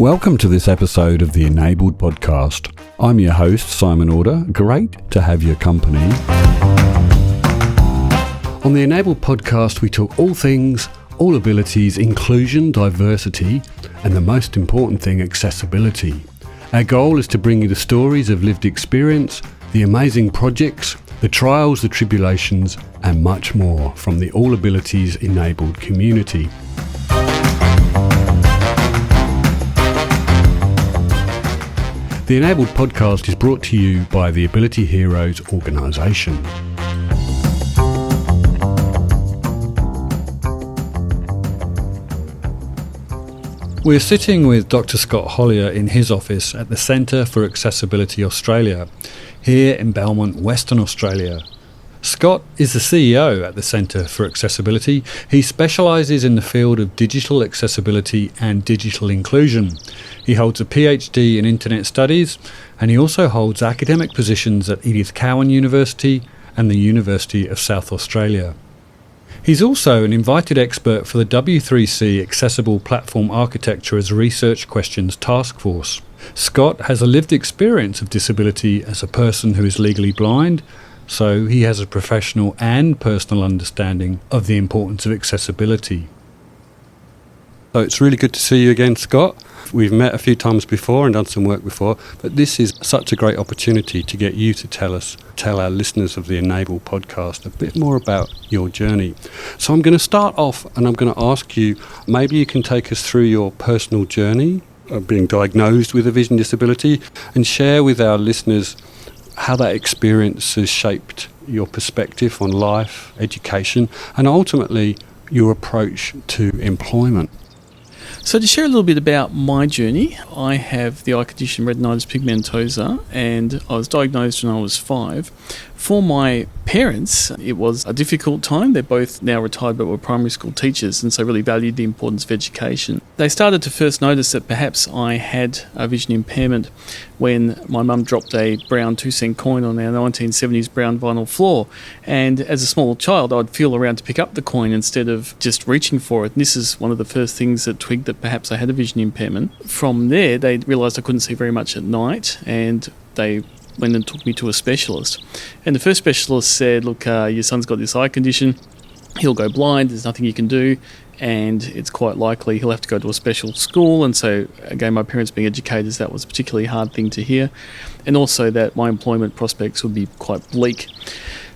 Welcome to this episode of the Enabled Podcast. I'm your host, Simon Order. Great to have your company. On the Enabled Podcast, we talk all things, all abilities, inclusion, diversity, and the most important thing, accessibility. Our goal is to bring you the stories of lived experience, the amazing projects, the trials, the tribulations, and much more from the All Abilities Enabled community. The Enabled Podcast is brought to you by the Ability Heroes organisation. We're sitting with Dr Scott Hollier in his office at the Centre for Accessibility Australia, here in Belmont, Western Australia. Scott is the CEO at the Centre for Accessibility. He specialises in the field of digital accessibility and digital inclusion. He holds a PhD in Internet Studies, and he also holds academic positions at Edith Cowan University and the University of South Australia. He's also an invited expert for the W3C Accessible Platform Architecture as Research Questions Task Force. Scott has a lived experience of disability as a person who is legally blind, so he has a professional and personal understanding of the importance of accessibility. So it's really good to see you again, Scott. We've met a few times before and done some work before, but this is such a great opportunity to get you to tell our listeners of the Enable podcast a bit more about your journey. So I'm going to start off and I'm going to ask you, maybe you can take us through your personal journey of being diagnosed with a vision disability and share with our listeners how that experience has shaped your perspective on life, education, and ultimately your approach to employment. So to share a little bit about my journey, I have the eye condition retinitis pigmentosa, and I was diagnosed when I was 5. For my parents, it was a difficult time. They're both now retired but were primary school teachers, and so really valued the importance of education. They started to first notice that perhaps I had a vision impairment when my mum dropped a brown 2-cent coin on our 1970s brown vinyl floor. And as a small child, I'd feel around to pick up the coin instead of just reaching for it. And this is one of the first things that twigged that perhaps I had a vision impairment. From there, they realised I couldn't see very much at night, and they went and took me to a specialist. And the first specialist said, look, your son's got this eye condition, he'll go blind, there's nothing you can do, and it's quite likely he'll have to go to a special school. And so, again, my parents being educators, that was a particularly hard thing to hear, and also that my employment prospects would be quite bleak.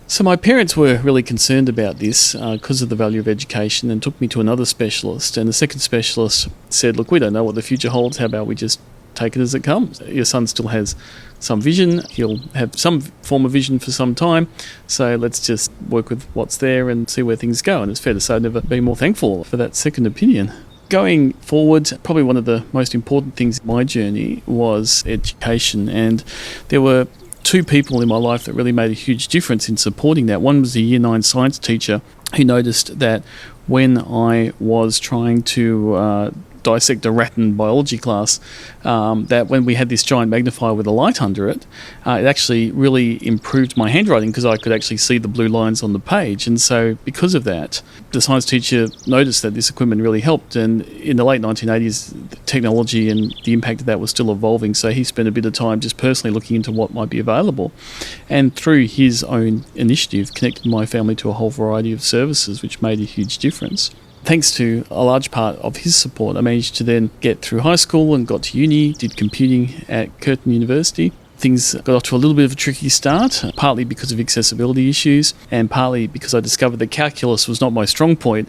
So my parents were really concerned about this because of the value of education, and took me to another specialist. And the second specialist said, look, we don't know what the future holds, how about we just take it as it comes? Your son still has some vision, he'll have some form of vision for some time, so let's just work with what's there and see where things go. And it's fair to say I've never been more thankful for that second opinion. Going forward, probably one of the most important things in my journey was education, and there were 2 people in my life that really made a huge difference in supporting that. One was a Year 9 science teacher who noticed that when I was trying to dissect a rat in biology class, that when we had this giant magnifier with a light under it, it actually really improved my handwriting because I could actually see the blue lines on the page. And so because of that, the science teacher noticed that this equipment really helped. And in the late 1980s, the technology and the impact of that was still evolving. So he spent a bit of time just personally looking into what might be available. And through his own initiative, connected my family to a whole variety of services, which made a huge difference. Thanks to a large part of his support, I managed to then get through high school and got to uni, did computing at Curtin University. Things got off to a little bit of a tricky start, partly because of accessibility issues and partly because I discovered that calculus was not my strong point.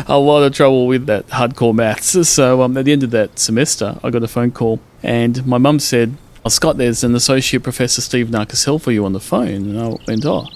A lot of trouble with that hardcore maths. So at the end of that semester, I got a phone call and my mum said, oh, Scott, there's an Associate Professor Steve Narcassel for you on the phone. And I went, oh,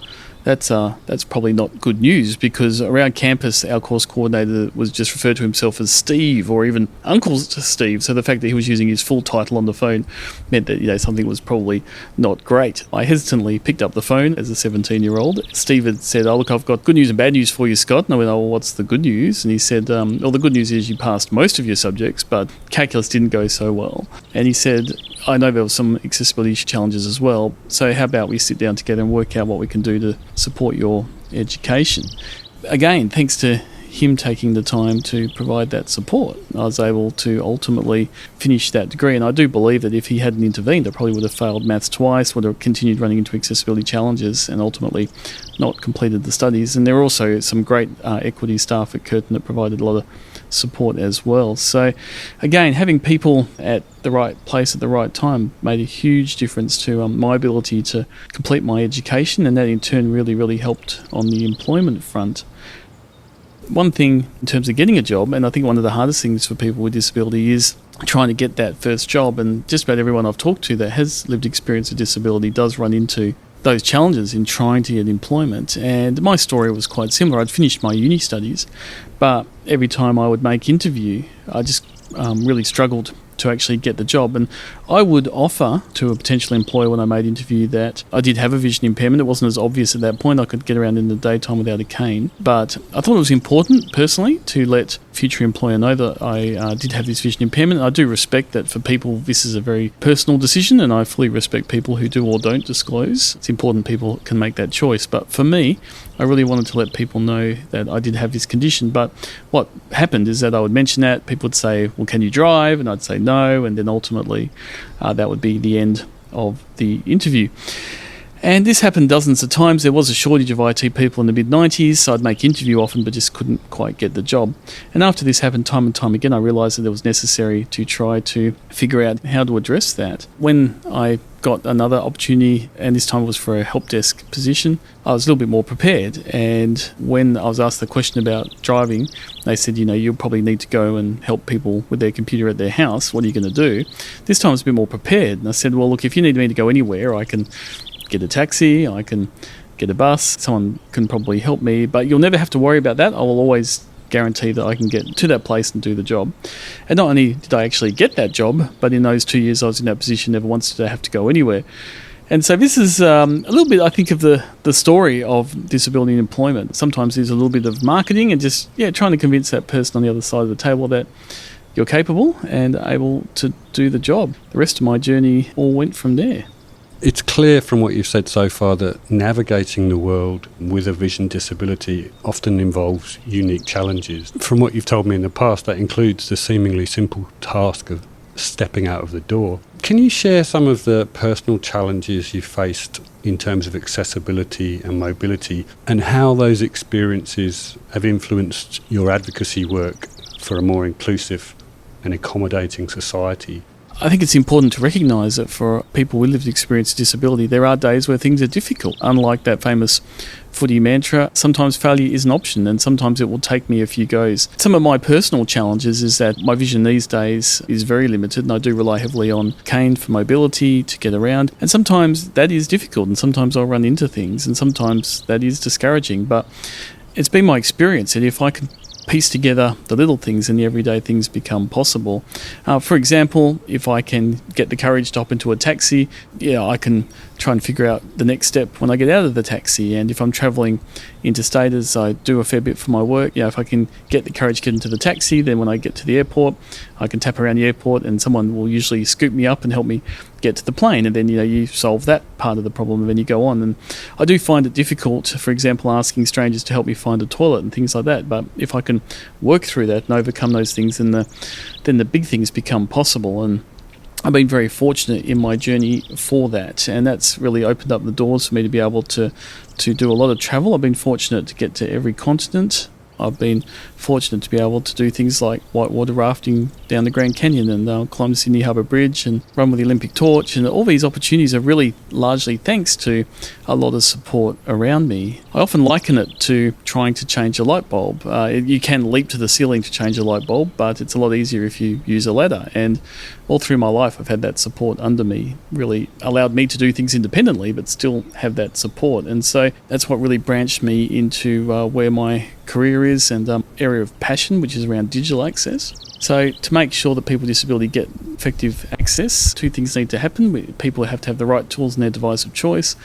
that's probably not good news, because around campus our course coordinator was just referred to himself as Steve or even Uncle Steve. So the fact that he was using his full title on the phone meant that something was probably not great. I hesitantly picked up the phone as a 17-year-old. Steve had said, oh look, I've got good news and bad news for you, Scott. And I went, oh, well, what's the good news? And he said, well, the good news is you passed most of your subjects, but calculus didn't go so well. And he said, I know there were some accessibility challenges as well, so how about we sit down together and work out what we can do to support your education. Again, thanks to him taking the time to provide that support, I was able to ultimately finish that degree. And I do believe that if he hadn't intervened, I probably would have failed maths twice, would have continued running into accessibility challenges, and ultimately not completed the studies. And there were also some great equity staff at Curtin that provided a lot of support as well. So again, having people at the right place at the right time made a huge difference to my ability to complete my education, and that in turn really helped on the employment front. One thing in terms of getting a job, and I think one of the hardest things for people with disability, is trying to get that first job. And just about everyone I've talked to that has lived experience of disability does run into those challenges in trying to get employment. And my story was quite similar. I'd finished my uni studies, but every time I would make interview, I just really struggled to actually get the job. And I would offer to a potential employer when I made interview that I did have a vision impairment. It wasn't as obvious at that point. I could get around in the daytime without a cane. But I thought it was important, personally, to let future employer know that I did have this vision impairment. I do respect that for people this is a very personal decision, and I fully respect people who do or don't disclose. It's important people can make that choice. But for me, I really wanted to let people know that I did have this condition. But what happened is that I would mention that, people would say, well, can you drive? And I'd say no, and then ultimately that would be the end of the interview. And this happened dozens of times. There was a shortage of IT people in the mid-90s, so I'd make interview often but just couldn't quite get the job. And after this happened time and time again, I realised that it was necessary to try to figure out how to address that. When I got another opportunity, and this time it was for a help desk position, I was a little bit more prepared. And when I was asked the question about driving, they said, you'll probably need to go and help people with their computer at their house. What are you going to do? This time I was a bit more prepared. And I said, well, look, if you need me to go anywhere, I can get a taxi, I can get a bus, someone can probably help me, but you'll never have to worry about that. I will always guarantee that I can get to that place and do the job. And not only did I actually get that job, but in those 2 years I was in that position, never once did I have to go anywhere. And so this is a little bit, I think, of the story of disability and employment. Sometimes there's a little bit of marketing and just trying to convince that person on the other side of the table that you're capable and able to do the job. The rest of my journey all went from there. It's clear from what you've said so far that navigating the world with a vision disability often involves unique challenges. From what you've told me in the past, that includes the seemingly simple task of stepping out of the door. Can you share some of the personal challenges you faced in terms of accessibility and mobility, and how those experiences have influenced your advocacy work for a more inclusive and accommodating society? I think it's important to recognise that for people with lived experience of disability, there are days where things are difficult. Unlike that famous footy mantra, sometimes failure is an option, and sometimes it will take me a few goes. Some of my personal challenges is that my vision these days is very limited, and I do rely heavily on cane for mobility to get around. And sometimes that is difficult, and sometimes I'll run into things, and sometimes that is discouraging. But it's been my experience that if I can piece together the little things and the everyday things become possible. For example, if I can get the courage to hop into a taxi, I can try and figure out the next step when I get out of the taxi. And if I'm travelling interstate, as I do a fair bit for my work, if I can get the courage to get into the taxi, then when I get to the airport, I can tap around the airport and someone will usually scoop me up and help me get to the plane. And then, you solve that part of the problem and then you go on. And I do find it difficult, for example, asking strangers to help me find a toilet and things like that. But if I can work through that and overcome those things, then the big things become possible. And I've been very fortunate in my journey for that, and that's really opened up the doors for me to be able to do a lot of travel. I've been fortunate to get to every continent. I've been fortunate to be able to do things like whitewater rafting down the Grand Canyon and climb the Sydney Harbour Bridge and run with the Olympic torch. And all these opportunities are really largely thanks to a lot of support around me. I often liken it to trying to change a light bulb. You can leap to the ceiling to change a light bulb, but it's a lot easier if you use a ladder. And all through my life, I've had that support under me, really allowed me to do things independently, but still have that support. And so that's what really branched me into where my career is and area of passion, which is around digital access. So to make sure that people with disability get effective access, two things need to happen. People have to have the right tools in their device of choice,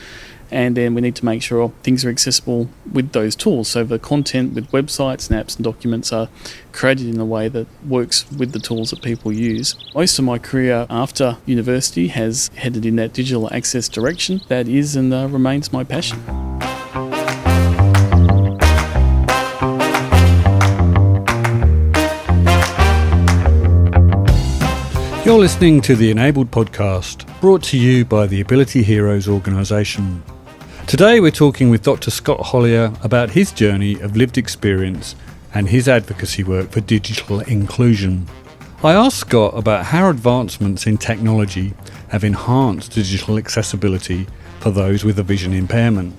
and then we need to make sure things are accessible with those tools. So the content with websites and apps and documents are created in a way that works with the tools that people use. Most of my career after university has headed in that digital access direction. That is and remains my passion. You're listening to the Enabled Podcast, brought to you by the Ability Heroes organisation. Today we're talking with Dr Scott Hollier about his journey of lived experience and his advocacy work for digital inclusion. I asked Scott about how advancements in technology have enhanced digital accessibility for those with a vision impairment.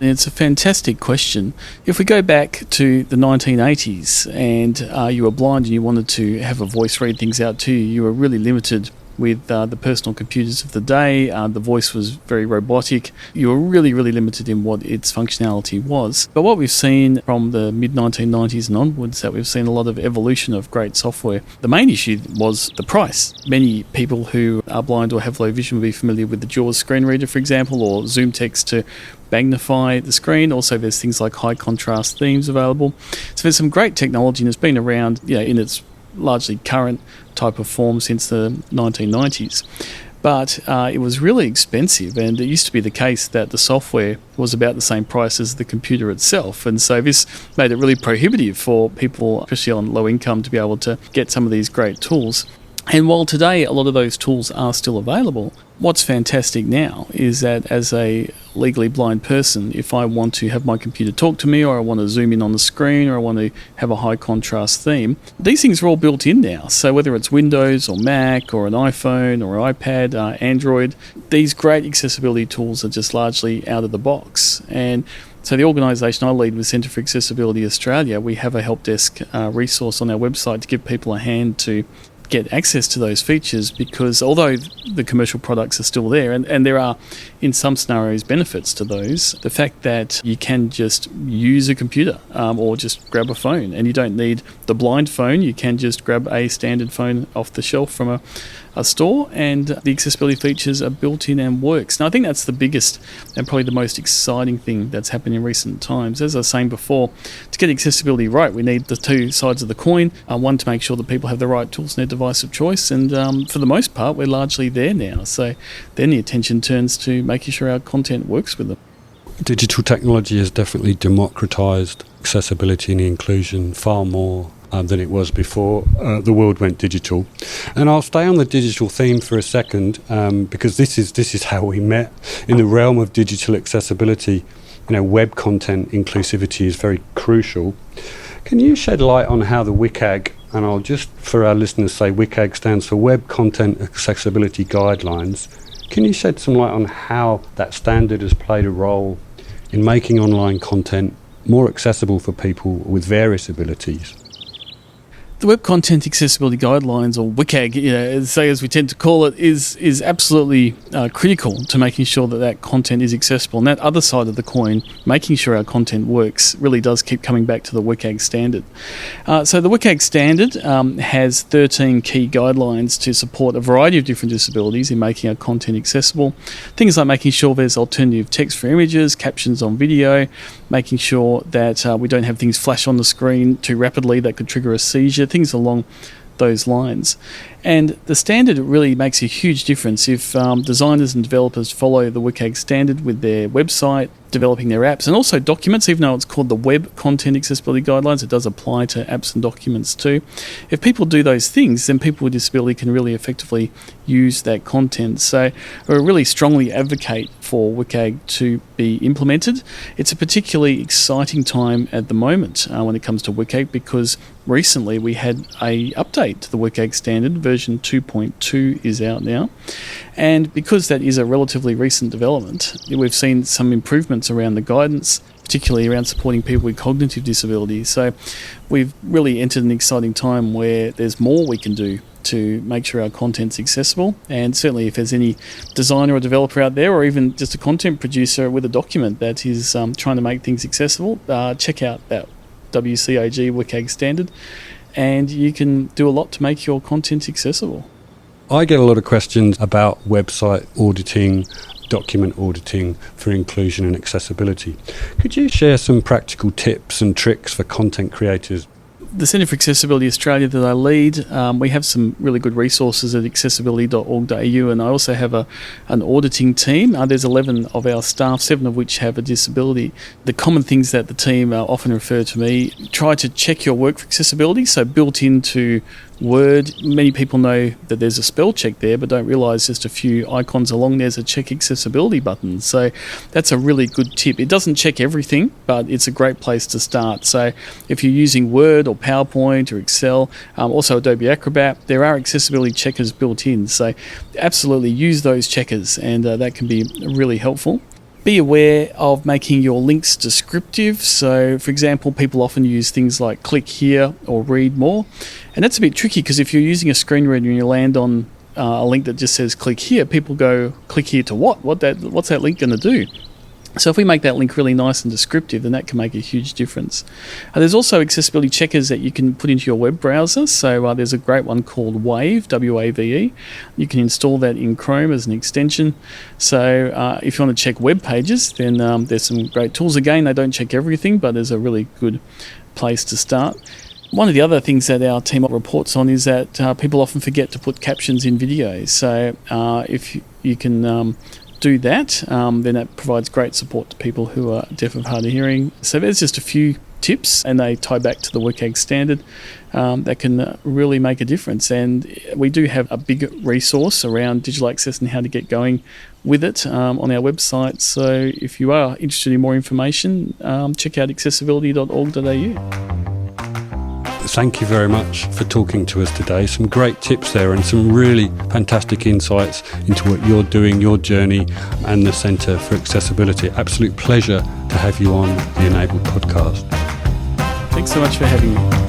It's a fantastic question. If we go back to the 1980s and you were blind and you wanted to have a voice read things out to you, you were really limited with the personal computers of the day. The voice was very robotic. You were really, really limited in what its functionality was. But what we've seen from the mid-1990s and onwards, that we've seen a lot of evolution of great software. The main issue was the price. Many people who are blind or have low vision will be familiar with the JAWS screen reader, for example, or Zoom text to magnify the screen. Also, there's things like high contrast themes available. So there's some great technology, and it's been around in its largely current type of form since the 1990s. But it was really expensive, and it used to be the case that the software was about the same price as the computer itself. And so this made it really prohibitive for people, especially on low income, to be able to get some of these great tools. And while today a lot of those tools are still available, what's fantastic now is that as a legally blind person, if I want to have my computer talk to me, or I want to zoom in on the screen, or I want to have a high contrast theme, these things are all built in now. So whether it's Windows or Mac or an iPhone or an iPad, Android, these great accessibility tools are just largely out of the box. And so the organisation I lead with Centre for Accessibility Australia, we have a help desk resource on our website to give people a hand to get access to those features, because although the commercial products are still there, and there are in some scenarios benefits to those, the fact that you can just use a computer or just grab a phone, and you don't need the blind phone, you can just grab a standard phone off the shelf from a store, and the accessibility features are built in and works. Now I think that's the biggest and probably the most exciting thing that's happened in recent times. As I was saying before, to get accessibility right, we need the two sides of the coin. One, to make sure that people have the right tools in their device of choice, and for the most part we're largely there now. So then the attention turns to making sure our content works with them. Digital technology has definitely democratised accessibility and inclusion far more than it was before the world went digital. And I'll stay on the digital theme for a second, because this is how we met. In the realm of digital accessibility, web content inclusivity is very crucial. Can you shed light on how the WCAG, and I'll just for our listeners say WCAG stands for Web Content Accessibility Guidelines, can you shed some light on how that standard has played a role in making online content more accessible for people with various abilities? The Web Content Accessibility Guidelines, or WCAG, as we tend to call it, is absolutely critical to making sure that content is accessible. And that other side of the coin, making sure our content works, really does keep coming back to the WCAG standard. So the WCAG standard has 13 key guidelines to support a variety of different disabilities in making our content accessible. Things like making sure there's alternative text for images, captions on video, making sure that we don't have things flash on the screen too rapidly that could trigger a seizure, things along those lines. And the standard really makes a huge difference if designers and developers follow the WCAG standard with their website, developing their apps, and also documents. Even though it's called the Web Content Accessibility Guidelines, it does apply to apps and documents too. If people do those things, then people with disability can really effectively use that content. So we really strongly advocate for WCAG to be implemented. It's a particularly exciting time at the moment when it comes to WCAG, because recently we had a update to the WCAG standard. Version 2.2 is out now, and because that is a relatively recent development, we've seen some improvements around the guidance, particularly around supporting people with cognitive disabilities. So we've really entered an exciting time where there's more we can do to make sure our content's accessible. And certainly if there's any designer or developer out there, or even just a content producer with a document that is trying to make things accessible, check out that WCAG WCAG standard, and you can do a lot to make your content accessible. I get a lot of questions about website auditing, document auditing for inclusion and accessibility. Could you share some practical tips and tricks for content creators? The Centre for Accessibility Australia that I lead, we have some really good resources at accessibility.org.au, and I also have an auditing team. There's 11 of our staff, 7 of which have a disability. The common things that the team often refer to me: try to check your work for accessibility, so built into Word. Many people know that there's a spell check there, but don't realise just a few icons along there's a check accessibility button. So that's a really good tip. It doesn't check everything, but it's a great place to start. So if you're using Word or PowerPoint or Excel, also Adobe Acrobat, there are accessibility checkers built in. So absolutely use those checkers, and that can be really helpful. Be aware of making your links descriptive. So, for example, people often use things like click here or read more. And that's a bit tricky because if you're using a screen reader and you land on a link that just says click here, people go, click here to what? What's that link going to do? So if we make that link really nice and descriptive, then that can make a huge difference. There's also accessibility checkers that you can put into your web browser. So there's a great one called Wave, W-A-V-E. You can install that in Chrome as an extension. So if you want to check web pages, then there's some great tools. Again, they don't check everything, but there's a really good place to start. One of the other things that our team reports on is that people often forget to put captions in videos. So if you can do that, then that provides great support to people who are deaf of hard of hearing. So there's just a few tips, and they tie back to the WCAG standard that can really make a difference. And we do have a big resource around digital access and how to get going with it on our website. So if you are interested in more information, check out accessibility.org.au. Thank you very much for talking to us today. Some great tips there and some really fantastic insights into what you're doing, your journey, and the Centre for Accessibility. Absolute pleasure to have you on the Enabled podcast. Thanks so much for having me.